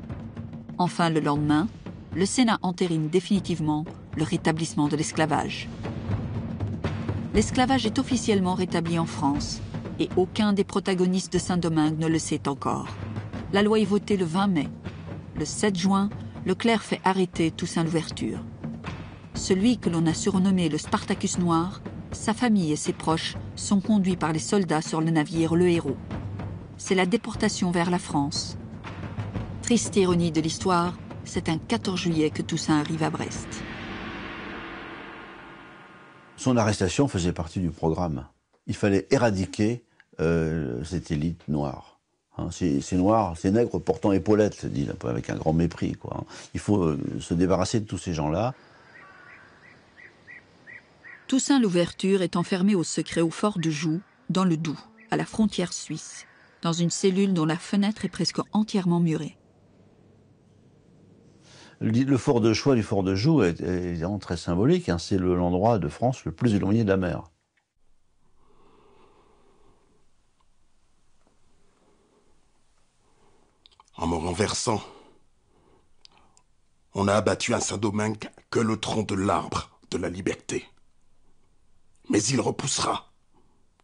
Enfin, le lendemain, le Sénat entérine définitivement le rétablissement de l'esclavage. L'esclavage est officiellement rétabli en France et aucun des protagonistes de Saint-Domingue ne le sait encore. La loi est votée le 20 mai. Le 7 juin, Leclerc fait arrêter Toussaint Louverture. Celui que l'on a surnommé le Spartacus noir, sa famille et ses proches sont conduits par les soldats sur le navire Le Héros. C'est la déportation vers la France. Triste ironie de l'histoire, c'est un 14 juillet que Toussaint arrive à Brest. Son arrestation faisait partie du programme. Il fallait éradiquer cette élite noire. Ces noirs, ces nègres portant épaulettes, dit avec un grand mépris, quoi. Il faut se débarrasser de tous ces gens-là. Toussaint Louverture est enfermé au secret au fort de Joux, dans le Doubs, à la frontière suisse, dans une cellule dont la fenêtre est presque entièrement murée. Le fort de choix du fort de Joux est évidemment très symbolique. C'est l'endroit de France le plus éloigné de la mer. En me renversant, on a abattu à Saint-Domingue que le tronc de l'arbre de la liberté. Mais il repoussera,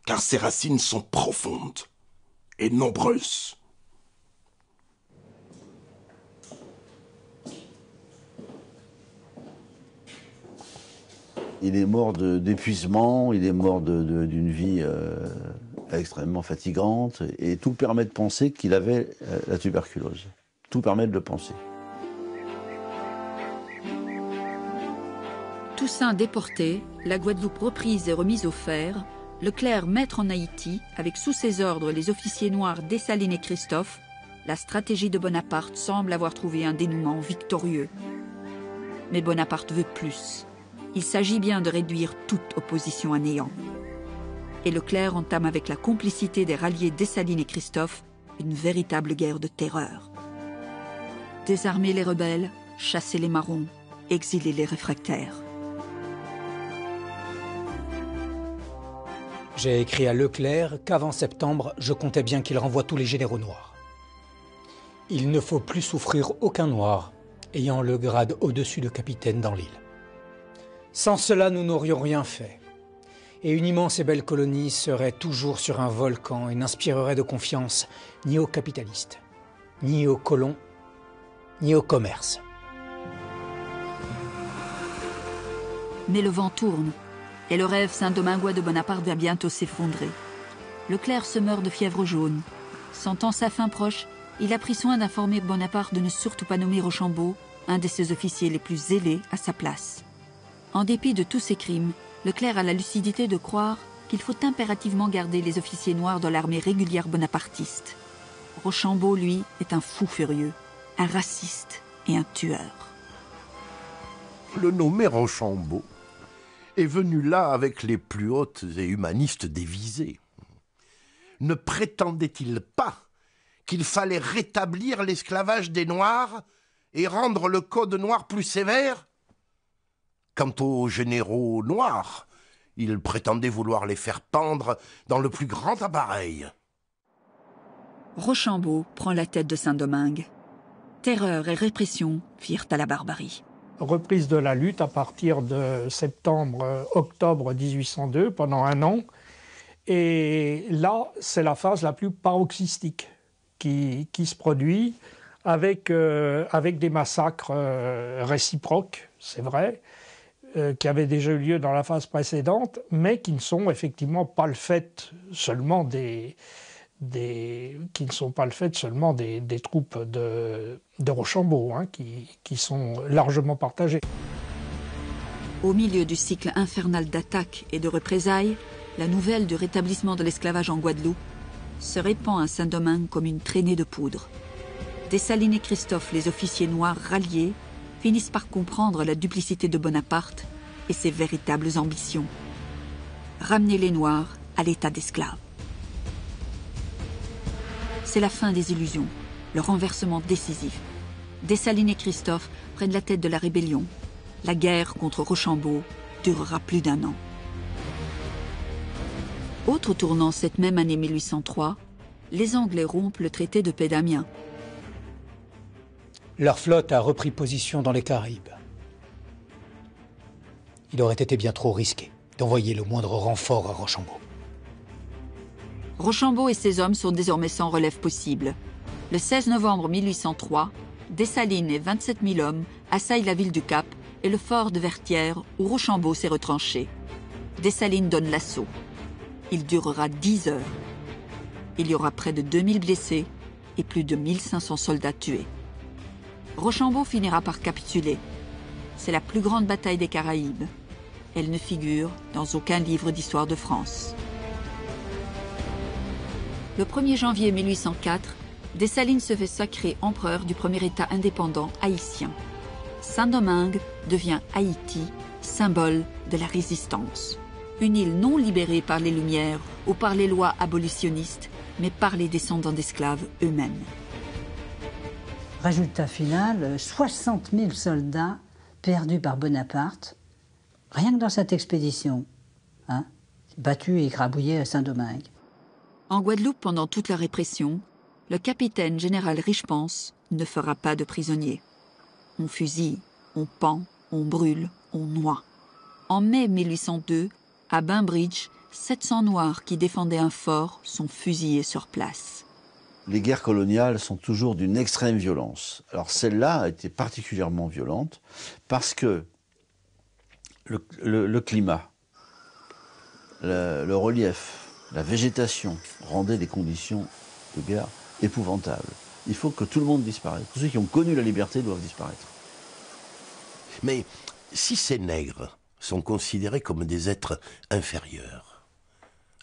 car ses racines sont profondes et nombreuses. Il est mort d'épuisement, il est mort d'une vie extrêmement fatigante, et tout permet de penser qu'il avait la tuberculose. Tout permet de le penser. Toussaint déporté, la Guadeloupe reprise et remise au fer, Leclerc maître en Haïti, avec sous ses ordres les officiers noirs Dessalines et Christophe, la stratégie de Bonaparte semble avoir trouvé un dénouement victorieux. Mais Bonaparte veut plus. Il s'agit bien de réduire toute opposition à néant. Et Leclerc entame avec la complicité des ralliés Dessalines et Christophe une véritable guerre de terreur. Désarmer les rebelles, chasser les marrons, exiler les réfractaires. J'ai écrit à Leclerc qu'avant septembre, je comptais bien qu'il renvoie tous les généraux noirs. Il ne faut plus souffrir aucun noir ayant le grade au-dessus de capitaine dans l'île. Sans cela, nous n'aurions rien fait. Et une immense et belle colonie serait toujours sur un volcan et n'inspirerait de confiance ni aux capitalistes, ni aux colons, ni au commerce. Mais le vent tourne, et le rêve saint-domingois de Bonaparte va bientôt s'effondrer. Leclerc se meurt de fièvre jaune. Sentant sa fin proche, il a pris soin d'informer Bonaparte de ne surtout pas nommer Rochambeau, un de ses officiers les plus zélés, à sa place. En dépit de tous ses crimes, Leclerc a la lucidité de croire qu'il faut impérativement garder les officiers noirs de l'armée régulière bonapartiste. Rochambeau, lui, est un fou furieux, un raciste et un tueur. Le nommé Rochambeau est venu là avec les plus hautes et humanistes des visées. Ne prétendait-il pas qu'il fallait rétablir l'esclavage des Noirs et rendre le code noir plus sévère? Quant aux généraux noirs, il prétendait vouloir les faire pendre dans le plus grand appareil. Rochambeau prend la tête de Saint-Domingue. Terreur et répression firent à la barbarie. Reprise de la lutte à partir de septembre-octobre 1802, pendant un an. Et là, c'est la phase la plus paroxystique qui se produit, avec des massacres réciproques, c'est vrai, qui avaient déjà eu lieu dans la phase précédente, mais qui ne sont effectivement pas le fait seulement des troupes de Rochambeau, hein, qui sont largement partagées. Au milieu du cycle infernal d'attaques et de représailles, la nouvelle du rétablissement de l'esclavage en Guadeloupe se répand à Saint-Domingue comme une traînée de poudre. Dessalines et Christophe, les officiers noirs ralliés, finissent par comprendre la duplicité de Bonaparte et ses véritables ambitions. Ramener les Noirs à l'état d'esclaves. C'est la fin des illusions, le renversement décisif. Dessalines et Christophe prennent la tête de la rébellion. La guerre contre Rochambeau durera plus d'1 an. Autre tournant cette même année 1803, les Anglais rompent le traité de paix d'Amiens. Leur flotte a repris position dans les Caraïbes. Il aurait été bien trop risqué d'envoyer le moindre renfort à Rochambeau. Rochambeau et ses hommes sont désormais sans relève possible. Le 16 novembre 1803, Dessalines et 27 000 hommes assaillent la ville du Cap et le fort de Vertières où Rochambeau s'est retranché. Dessalines donne l'assaut. Il durera 10 heures. Il y aura près de 2000 blessés et plus de 1500 soldats tués. Rochambeau finira par capituler. C'est la plus grande bataille des Caraïbes. Elle ne figure dans aucun livre d'histoire de France. Le 1er janvier 1804, Dessalines se fait sacrer empereur du premier État indépendant haïtien. Saint-Domingue devient Haïti, symbole de la résistance. Une île non libérée par les Lumières ou par les lois abolitionnistes, mais par les descendants d'esclaves eux-mêmes. Résultat final, 60 000 soldats perdus par Bonaparte, rien que dans cette expédition, hein, battus et écrabouillés à Saint-Domingue. En Guadeloupe, pendant toute la répression, le capitaine général Richepense ne fera pas de prisonniers. On fusille, on pend, on brûle, on noie. En mai 1802, à Bainbridge, 700 Noirs qui défendaient un fort sont fusillés sur place. Les guerres coloniales sont toujours d'une extrême violence. Alors celle-là a été particulièrement violente parce que le climat, le relief, la végétation rendaient des conditions de guerre épouvantables. Il faut que tout le monde disparaisse. Tous ceux qui ont connu la liberté doivent disparaître. Mais si ces nègres sont considérés comme des êtres inférieurs,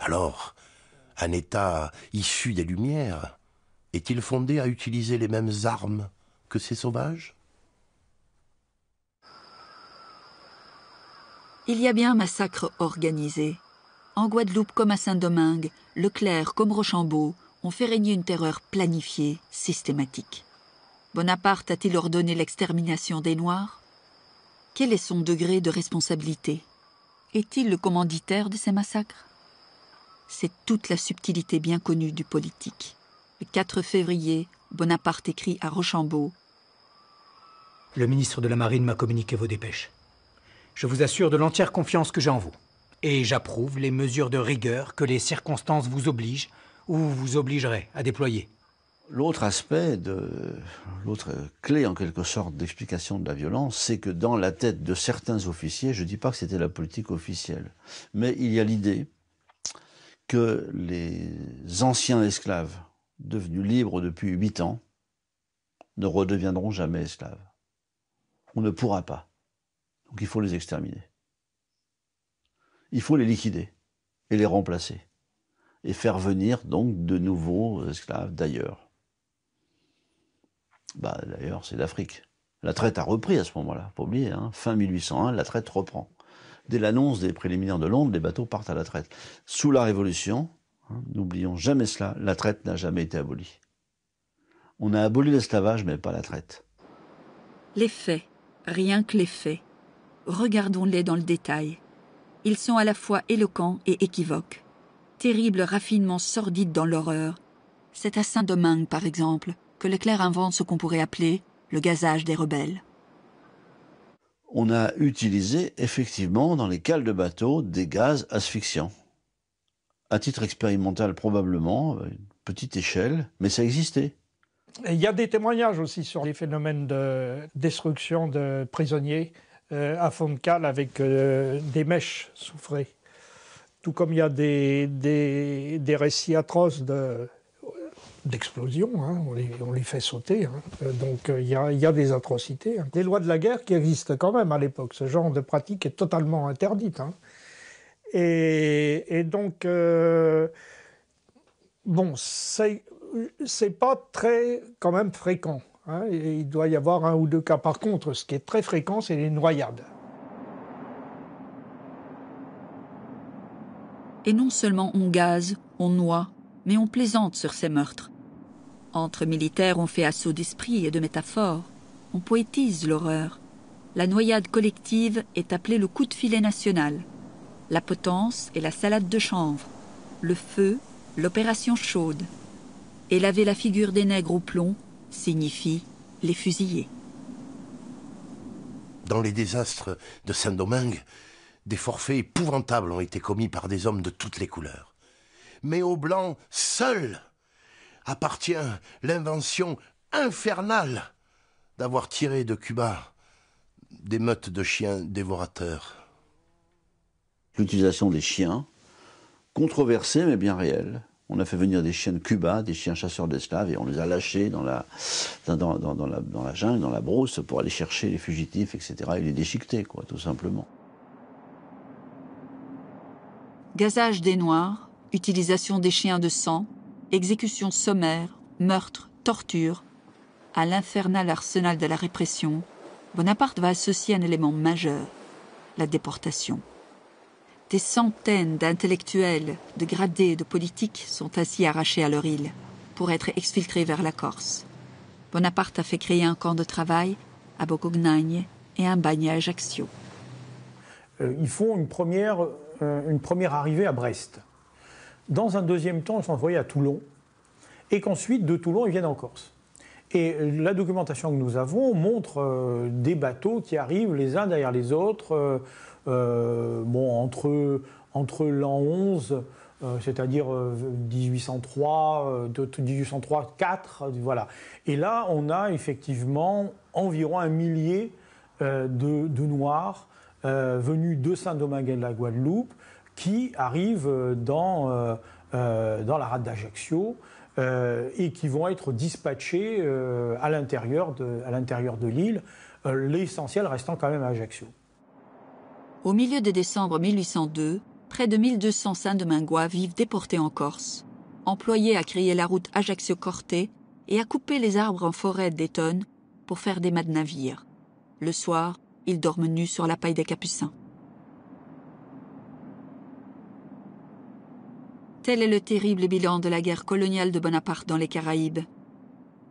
alors un État issu des Lumières est-il fondé à utiliser les mêmes armes que ces sauvages? Il y a bien un massacre organisé. En Guadeloupe comme à Saint-Domingue, Leclerc comme Rochambeau ont fait régner une terreur planifiée, systématique. Bonaparte a-t-il ordonné l'extermination des Noirs? Quel est son degré de responsabilité? Est-il le commanditaire de ces massacres? C'est toute la subtilité bien connue du politique. Le 4 février, Bonaparte écrit à Rochambeau: « Le ministre de la Marine m'a communiqué vos dépêches. Je vous assure de l'entière confiance que j'ai en vous. Et j'approuve les mesures de rigueur que les circonstances vous obligent ou vous obligerez à déployer. L'autre aspect, l'autre clé en quelque sorte d'explication de la violence, c'est que dans la tête de certains officiers, je ne dis pas que c'était la politique officielle, mais il y a l'idée que les anciens esclaves, devenus libres depuis 8 ans, ne redeviendront jamais esclaves. On ne pourra pas. Donc il faut les exterminer. Il faut les liquider et les remplacer. Et faire venir donc de nouveaux esclaves d'ailleurs. D'ailleurs, c'est l'Afrique. La traite a repris à ce moment-là, faut pas oublier, hein. Fin 1801, la traite reprend. Dès l'annonce des préliminaires de Londres, les bateaux partent à la traite. Sous la Révolution, hein, n'oublions jamais cela, la traite n'a jamais été abolie. On a aboli l'esclavage, mais pas la traite. Les faits, rien que les faits. Regardons-les dans le détail. Ils sont à la fois éloquents et équivoques. Terrible raffinement sordide dans l'horreur. C'est à Saint-Domingue, par exemple, que Leclerc invente ce qu'on pourrait appeler le gazage des rebelles. On a utilisé effectivement dans les cales de bateaux des gaz asphyxiants. À titre expérimental probablement, à une petite échelle, mais ça existait. Et il y a des témoignages aussi sur les phénomènes de destruction de prisonniers à fond de cale avec des mèches soufrées. Tout comme il y a des récits atroces d'explosions, hein, on les fait sauter. Hein. Donc il y a des atrocités. Hein. Des lois de la guerre qui existent quand même à l'époque. Ce genre de pratique est totalement interdite. Hein. Et donc, bon, c'est pas très quand même fréquent. Hein. Et il doit y avoir 1 ou 2 cas. Par contre, ce qui est très fréquent, c'est les noyades. Et non seulement on gaze, on noie, mais on plaisante sur ces meurtres. Entre militaires, on fait assaut d'esprit et de métaphores. On poétise l'horreur. La noyade collective est appelée le coup de filet national. La potence est la salade de chanvre. Le feu, l'opération chaude. Et laver la figure des nègres au plomb signifie les fusiller. Dans les désastres de Saint-Domingue, des forfaits épouvantables ont été commis par des hommes de toutes les couleurs. Mais aux Blancs seuls appartient l'invention infernale d'avoir tiré de Cuba des meutes de chiens dévorateurs. L'utilisation des chiens, controversée mais bien réelle. On a fait venir des chiens de Cuba, des chiens chasseurs d'esclaves, et on les a lâchés dans la jungle, dans la brousse, pour aller chercher les fugitifs, etc., et les déchiqueter, quoi, tout simplement. Gazage des Noirs, utilisation des chiens de sang, exécution sommaire, meurtre, torture. À l'infernal arsenal de la répression, Bonaparte va associer un élément majeur, la déportation. Des centaines d'intellectuels, de gradés et de politiques sont ainsi arrachés à leur île pour être exfiltrés vers la Corse. Bonaparte a fait créer un camp de travail à Boccognane et un bagne à Ajaccio. Ils font une première arrivée à Brest. Dans un deuxième temps, ils sont envoyés à Toulon, et qu'ensuite, de Toulon, ils viennent en Corse. Et la documentation que nous avons montre des bateaux qui arrivent les uns derrière les autres, entre l'an 11, c'est-à-dire 1803, 1803-4, voilà. Et là, on a effectivement environ 1 millier de Noirs venus de Saint-Domingue et de la Guadeloupe, qui arrivent dans la rade d'Ajaccio et qui vont être dispatchés à l'intérieur de l'île, l'essentiel restant quand même à Ajaccio. Au milieu de décembre 1802, près de 1200 Saint-Domingois vivent déportés en Corse, employés à créer la route Ajaccio-Corté et à couper les arbres en forêt d'Etonne pour faire des mâts de navires. Le soir, ils dorment nus sur la paille des Capucins. Tel est le terrible bilan de la guerre coloniale de Bonaparte dans les Caraïbes.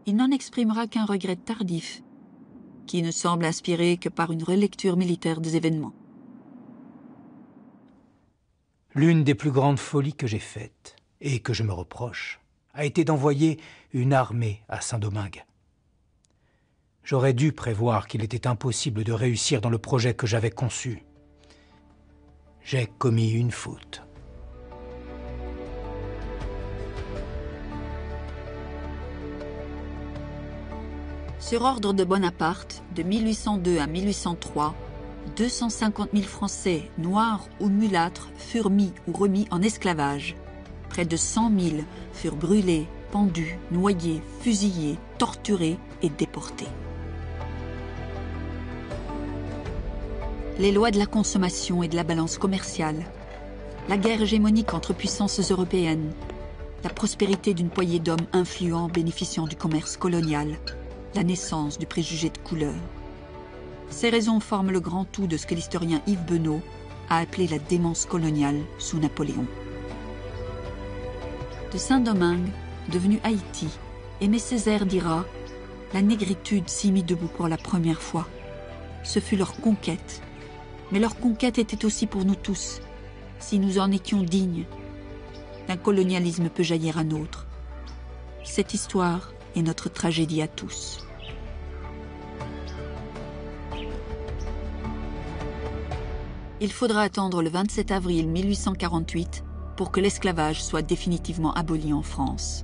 Il n'en exprimera qu'un regret tardif, qui ne semble inspiré que par une relecture militaire des événements. L'une des plus grandes folies que j'ai faites, et que je me reproche, a été d'envoyer une armée à Saint-Domingue. J'aurais dû prévoir qu'il était impossible de réussir dans le projet que j'avais conçu. J'ai commis une faute. Sur ordre de Bonaparte, de 1802 à 1803, 250 000 Français, noirs ou mulâtres, furent mis ou remis en esclavage. Près de 100 000 furent brûlés, pendus, noyés, fusillés, torturés et déportés. Les lois de la consommation et de la balance commerciale, la guerre hégémonique entre puissances européennes, la prospérité d'une poignée d'hommes influents bénéficiant du commerce colonial, la naissance du préjugé de couleur. Ces raisons forment le grand tout de ce que l'historien Yves Benot a appelé la démence coloniale sous Napoléon. De Saint-Domingue, devenu Haïti, Aimé Césaire dira « La négritude s'y mit debout pour la première fois. Ce fut leur conquête. Mais leur conquête était aussi pour nous tous, si nous en étions dignes. D'un colonialisme peut jaillir un autre. Cette histoire est notre tragédie à tous. » Il faudra attendre le 27 avril 1848 pour que l'esclavage soit définitivement aboli en France.